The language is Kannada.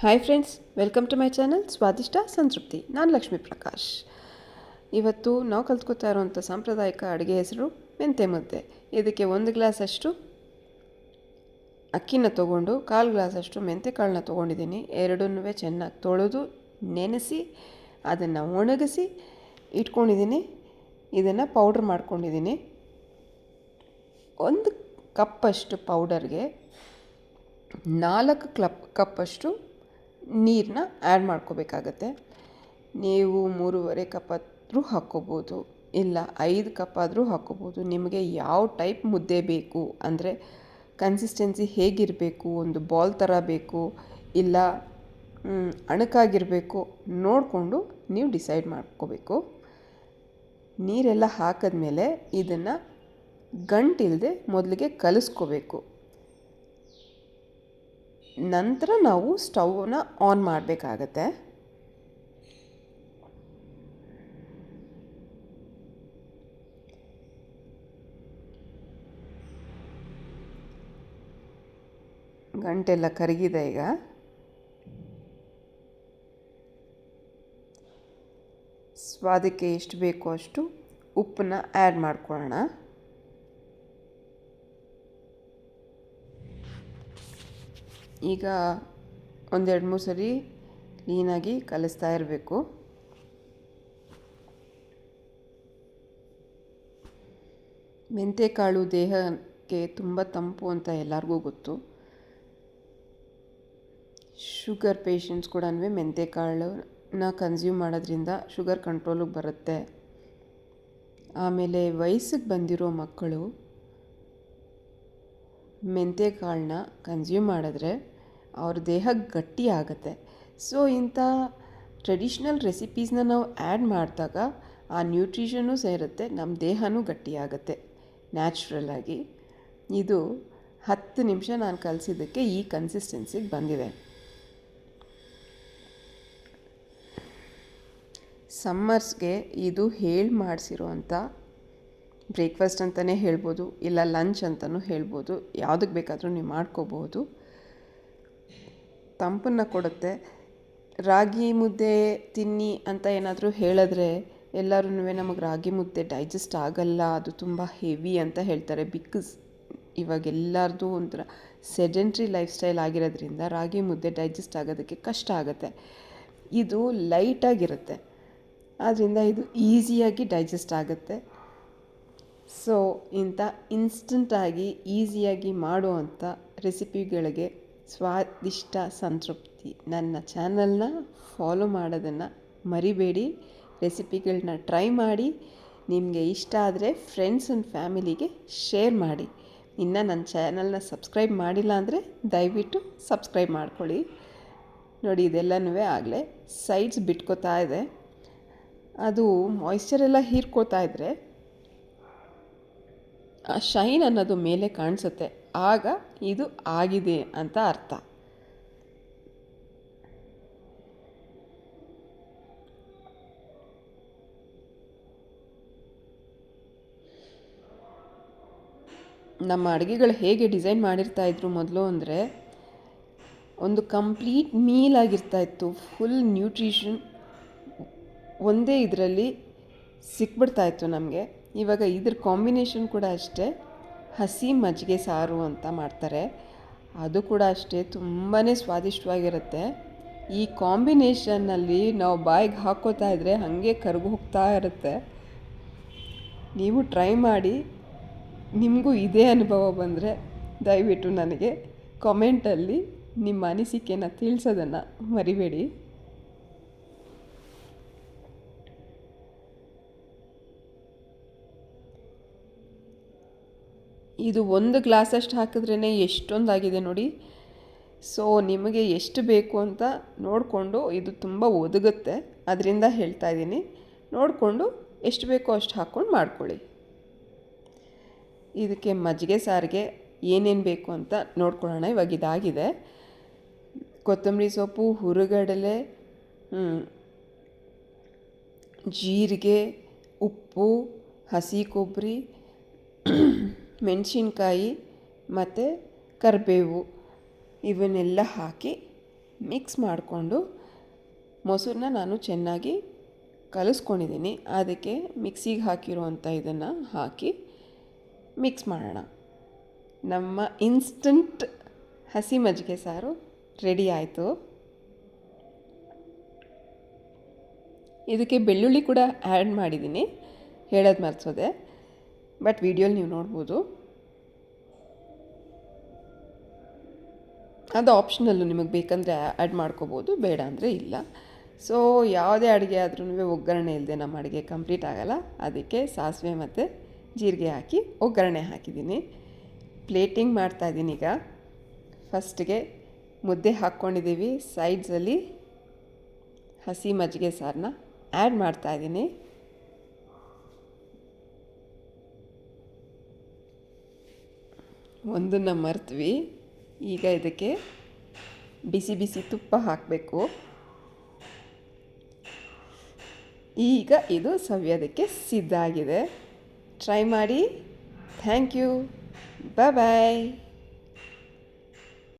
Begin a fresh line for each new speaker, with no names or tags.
Hi friends, welcome to my channel Swadishta Santrupti. ನಾನು ಲಕ್ಷ್ಮೀ ಪ್ರಕಾಶ್. ಇವತ್ತು ನಾವು ಕಲ್ತ್ಕೊತಾ ಇರುವಂಥ ಸಾಂಪ್ರದಾಯಿಕ ಅಡುಗೆ ಹೆಸರು ಮೆಂತೆ ಮುದ್ದೆ. ಇದಕ್ಕೆ 1 ಗ್ಲಾಸಷ್ಟು ಅಕ್ಕಿನ ತೊಗೊಂಡು 1/4 ಗ್ಲಾಸಷ್ಟು ಮೆಂತೆ ಕಾಳನ್ನ ತೊಗೊಂಡಿದ್ದೀನಿ. ಎರಡನ್ನೂ ಚೆನ್ನಾಗಿ ತೊಳೆದು ನೆನೆಸಿ ಅದನ್ನು ಒಣಗಿಸಿ ಇಟ್ಕೊಂಡಿದ್ದೀನಿ. ಇದನ್ನು ಪೌಡ್ರ್ ಮಾಡ್ಕೊಂಡಿದ್ದೀನಿ. 1 ಕಪ್ಪಷ್ಟು ಪೌಡರ್ಗೆ 4 ಕಪ್ಪಷ್ಟು ನೀರನ್ನ ಆ್ಯಡ್ ಮಾಡ್ಕೋಬೇಕಾಗತ್ತೆ. ನೀವು 3.5 ಕಪ್ ಆದರೂ ಹಾಕ್ಕೋಬೋದು, ಇಲ್ಲ 5 ಕಪ್ ಆದರೂ ಹಾಕ್ಕೋಬೋದು. ನಿಮಗೆ ಯಾವ ಟೈಪ್ ಮುದ್ದೆ ಬೇಕು ಅಂದರೆ ಕನ್ಸಿಸ್ಟೆನ್ಸಿ ಹೇಗಿರಬೇಕು, ಒಂದು ಬಾಲ್ ಥರ ಬೇಕು ಇಲ್ಲ ಅಣಕಾಗಿರಬೇಕು ನೋಡಿಕೊಂಡು ನೀವು ಡಿಸೈಡ್ ಮಾಡ್ಕೋಬೇಕು. ನೀರೆಲ್ಲ ಹಾಕಿದ್ಮೇಲೆ ಇದನ್ನು ಗಂಟಿಲ್ಲದೆ ಮೊದಲಿಗೆ ಕಲಿಸ್ಕೋಬೇಕು. ನಂತರ ನಾವು ಸ್ಟವ್ನ ಆನ್ ಮಾಡಬೇಕಾಗತ್ತೆ. ಗಂಟೆಲ್ಲ ಕರಗಿದೆ. ಈಗ ಸ್ವಾದಕ್ಕೆ ಎಷ್ಟು ಬೇಕೋ ಅಷ್ಟು ಉಪ್ಪನ್ನ ಆ್ಯಡ್ ಮಾಡ್ಕೊಳ್ಳೋಣ. ಈಗ 1-2-3 ಸರಿ ಕ್ಲೀನಾಗಿ ಕಲಿಸ್ತಾ ಇರಬೇಕು. ಮೆಂತೆಕಾಳು ದೇಹಕ್ಕೆ ತುಂಬ ತಂಪು ಅಂತ ಎಲ್ಲರಿಗೂ ಗೊತ್ತು. ಶುಗರ್ ಪೇಷಂಟ್ಸ್ ಕೂಡ ಮೆಂತೆಕಾಳನ್ನ ಕನ್ಸ್ಯೂಮ್ ಮಾಡೋದ್ರಿಂದ ಶುಗರ್ ಕಂಟ್ರೋಲಿಗೆ ಬರುತ್ತೆ. ಆಮೇಲೆ ವಯಸ್ಸಿಗೆ ಬಂದಿರೋ ಮಕ್ಕಳು ಮೆಂತೆಕಾಳನ್ನ ಕನ್ಸ್ಯೂಮ್ ಮಾಡಿದ್ರೆ ಅವ್ರ ದೇಹ ಗಟ್ಟಿ ಆಗುತ್ತೆ. ಸೊ ಇಂಥ ಟ್ರೆಡಿಷ್ನಲ್ ರೆಸಿಪೀಸ್ನ ನಾವು ಆ್ಯಡ್ ಮಾಡಿದಾಗ ಆ ನ್ಯೂಟ್ರಿಷನ್ನೂ ಸೇರುತ್ತೆ, ನಮ್ಮ ದೇಹನೂ ಗಟ್ಟಿಯಾಗುತ್ತೆ ನ್ಯಾಚುರಲಾಗಿ. ಇದು 10 ನಿಮಿಷ ನಾನು ಕಲಿಸಿದ್ದಕ್ಕೆ ಈ ಕನ್ಸಿಸ್ಟೆನ್ಸಿಗೆ ಬಂದಿದೆ. ಸಮ್ಮರ್ಸ್ಗೆ ಇದು ಮಾಡಿಸಿರುವಂಥ ಬ್ರೇಕ್ಫಾಸ್ಟ್ ಅಂತಲೇ ಹೇಳ್ಬೋದು, ಇಲ್ಲ ಲಂಚ್ ಅಂತಲೂ ಹೇಳ್ಬೋದು. ಯಾವುದಕ್ಕೆ ಬೇಕಾದರೂ ನೀವು ಮಾಡ್ಕೋಬೋದು. ತಂಪನ್ನು ಕೊಡುತ್ತೆ. ರಾಗಿ ಮುದ್ದೆ ತಿನ್ನಿ ಅಂತ ಏನಾದರೂ ಹೇಳಿದ್ರೆ ಎಲ್ಲರೂ ನಮಗೆ ರಾಗಿ ಮುದ್ದೆ ಡೈಜೆಸ್ಟ್ ಆಗಲ್ಲ, ಅದು ತುಂಬ ಹೆವಿ ಅಂತ ಹೇಳ್ತಾರೆ. ಬಿಕಾಸ್ ಇವಾಗ ಎಲ್ಲರದು ಒಂಥರ ಸೆಡೆಂಟ್ರಿ ಲೈಫ್ ಸ್ಟೈಲ್ ಆಗಿರೋದ್ರಿಂದ ರಾಗಿ ಮುದ್ದೆ ಡೈಜೆಸ್ಟ್ ಆಗೋದಕ್ಕೆ ಕಷ್ಟ ಆಗುತ್ತೆ. ಇದು ಲೈಟಾಗಿರುತ್ತೆ, ಆದ್ದರಿಂದ ಇದು ಈಸಿಯಾಗಿ ಡೈಜೆಸ್ಟ್ ಆಗುತ್ತೆ. ಸೊ ಇಂಥ ಇನ್ಸ್ಟಂಟಾಗಿ ಈಸಿಯಾಗಿ ಮಾಡುವಂಥ ರೆಸಿಪಿಗಳಿಗೆ ಸ್ವಾದಿಷ್ಟ ಸಂತೃಪ್ತಿ ನನ್ನ ಚಾನಲ್ನ ಫಾಲೋ ಮಾಡೋದನ್ನು ಮರಿಬೇಡಿ. ರೆಸಿಪಿಗಳನ್ನ ಟ್ರೈ ಮಾಡಿ. ನಿಮಗೆ ಇಷ್ಟ ಆದರೆ ಫ್ರೆಂಡ್ಸ್ ಆ್ಯಂಡ್ ಫ್ಯಾಮಿಲಿಗೆ ಶೇರ್ ಮಾಡಿ. ಇನ್ನು ನನ್ನ ಚಾನಲ್ನ ಸಬ್ಸ್ಕ್ರೈಬ್ ಮಾಡಿಲ್ಲ ಅಂದರೆ ದಯವಿಟ್ಟು ಸಬ್ಸ್ಕ್ರೈಬ್ ಮಾಡ್ಕೊಳ್ಳಿ. ನೋಡಿ, ಇದೆಲ್ಲನೂ ಆಗಲೇ ಸೈಡ್ಸ್ ಬಿಟ್ಕೋತಾ ಇದೆ. ಅದು ಮಾಯಿಶ್ಚರೆಲ್ಲ ಹೀರ್ಕೋತಾ ಇದ್ದರೆ ಆ ಶೈನ್ ಅನ್ನೋದು ಮೇಲೆ ಕಾಣಿಸುತ್ತೆ, ಆಗ ಇದು ಆಗಿದೆ ಅಂತ ಅರ್ಥ. ನಮ್ಮ ಅಡುಗೆಗಳು ಹೇಗೆ ಡಿಸೈನ್ ಮಾಡಿರ್ತಾಯಿದ್ರು ಮೊದಲು ಅಂದರೆ ಒಂದು ಕಂಪ್ಲೀಟ್ ಮೀಲ್ ಆಗಿರ್ತಾಯಿತ್ತು. ಫುಲ್ ನ್ಯೂಟ್ರಿಷನ್ ಒಂದೇ ಇದರಲ್ಲಿ ಸಿಕ್ಬಿಡ್ತಾಯಿತ್ತು ನಮಗೆ. ಇವಾಗ ಇದ್ರ ಕಾಂಬಿನೇಷನ್ ಕೂಡ ಅಷ್ಟೇ, ಹಸಿ ಮಜ್ಜಿಗೆ ಸಾರು ಅಂತ ಮಾಡ್ತಾರೆ. ಅದು ಕೂಡ ಅಷ್ಟೇ ತುಂಬಾ ಸ್ವಾದಿಷ್ಟವಾಗಿರುತ್ತೆ. ಈ ಕಾಂಬಿನೇಷನ್ನಲ್ಲಿ ನಾವು ಬಾಯಿಗೆ ಹಾಕ್ಕೋತಾ ಇದ್ದರೆ ಹಾಗೆ ಕರಗಿ ಹೋಗ್ತಾ ಇರುತ್ತೆ. ನೀವು ಟ್ರೈ ಮಾಡಿ. ನಿಮಗೂ ಇದೇ ಅನುಭವ ಬಂದರೆ ದಯವಿಟ್ಟು ನನಗೆ ಕಾಮೆಂಟಲ್ಲಿ ನಿಮ್ಮ ಅನಿಸಿಕೆನ ತಿಳಿಸೋದನ್ನು ಮರಿಬೇಡಿ. ಇದು 1 ಗ್ಲಾಸಷ್ಟು ಹಾಕಿದ್ರೇ ಎಷ್ಟೊಂದಾಗಿದೆ ನೋಡಿ. ಸೊ ನಿಮಗೆ ಎಷ್ಟು ಬೇಕು ಅಂತ ನೋಡಿಕೊಂಡು, ಇದು ತುಂಬ ಒದಗುತ್ತೆ, ಅದರಿಂದ ಹೇಳ್ತಾ ಇದ್ದೀನಿ. ನೋಡಿಕೊಂಡು ಎಷ್ಟು ಬೇಕೋ ಅಷ್ಟು ಹಾಕ್ಕೊಂಡು ಮಾಡ್ಕೊಳ್ಳಿ. ಇದಕ್ಕೆ ಮಜ್ಜಿಗೆ ಸಾರಿಗೆ ಏನೇನು ಬೇಕು ಅಂತ ನೋಡ್ಕೊಳ್ಳೋಣ. ಇವಾಗ ಇದಾಗಿದೆ. ಕೊತ್ತಂಬರಿ ಸೊಪ್ಪು, ಹುರುಗಡಲೆ, ಜೀರಿಗೆ, ಉಪ್ಪು, ಹಸಿ ಕೊಬ್ಬರಿ, ಮೆಣಸಿನ್ಕಾಯಿ ಮತ್ತು ಕರಿಬೇವು ಇವನ್ನೆಲ್ಲ ಹಾಕಿ ಮಿಕ್ಸ್ ಮಾಡಿಕೊಂಡು ಮೊಸರನ್ನ ನಾನು ಚೆನ್ನಾಗಿ ಕಲಿಸ್ಕೊಂಡಿದ್ದೀನಿ. ಅದಕ್ಕೆ ಮಿಕ್ಸಿಗೆ ಹಾಕಿರುವಂಥ ಇದನ್ನು ಹಾಕಿ ಮಿಕ್ಸ್ ಮಾಡೋಣ. ನಮ್ಮ ಇನ್ಸ್ಟಂಟ್ ಹಸಿ ಮಜ್ಜಿಗೆ ಸಾರು ರೆಡಿ ಆಯಿತು. ಇದಕ್ಕೆ ಬೆಳ್ಳುಳ್ಳಿ ಕೂಡ ಆ್ಯಡ್ ಮಾಡಿದ್ದೀನಿ, ಹೇಳೋದು ಮರೆಸೋದೆ, ಬಟ್ ವಿಡಿಯೋಲಿ ನೀವು ನೋಡ್ಬೋದು. ಅದು ಆಪ್ಷನಲ್ಲು, ನಿಮಗೆ ಬೇಕಂದರೆ ಆ್ಯಡ್ ಮಾಡ್ಕೋಬೋದು, ಬೇಡ ಅಂದರೆ ಇಲ್ಲ. ಸೊ ಯಾವುದೇ ಅಡುಗೆ ಆದ್ರೂ ಒಗ್ಗರಣೆ ಇಲ್ಲದೆ ನಮ್ಮ ಅಡುಗೆ ಕಂಪ್ಲೀಟ್ ಆಗೋಲ್ಲ. ಅದಕ್ಕೆ ಸಾಸಿವೆ ಮತ್ತು ಜೀರಿಗೆ ಹಾಕಿ ಒಗ್ಗರಣೆ ಹಾಕಿದ್ದೀನಿ. ಪ್ಲೇಟಿಂಗ್ ಮಾಡ್ತಾಯಿದ್ದೀನಿ. ಈಗ ಫಸ್ಟಿಗೆ ಮುದ್ದೆ ಹಾಕ್ಕೊಂಡಿದ್ದೀವಿ, ಸೈಡ್ಸಲ್ಲಿ ಹಸಿ ಮಜ್ಜಿಗೆ ಸಾರನ್ನ ಆ್ಯಡ್ ಮಾಡ್ತಾಯಿದ್ದೀನಿ. ಒಂದನ್ನು ಮರೆತ್ವಿ, ಈಗ ಇದಕ್ಕೆ ಬಿಸಿ ಬಿಸಿ ತುಪ್ಪ ಹಾಕಬೇಕು. ಈಗ ಇದು ಸವಿಯೋದಕ್ಕೆ ಸಿದ್ಧ ಆಗಿದೆ. ಟ್ರೈ ಮಾಡಿ. Thank you. Bye bye.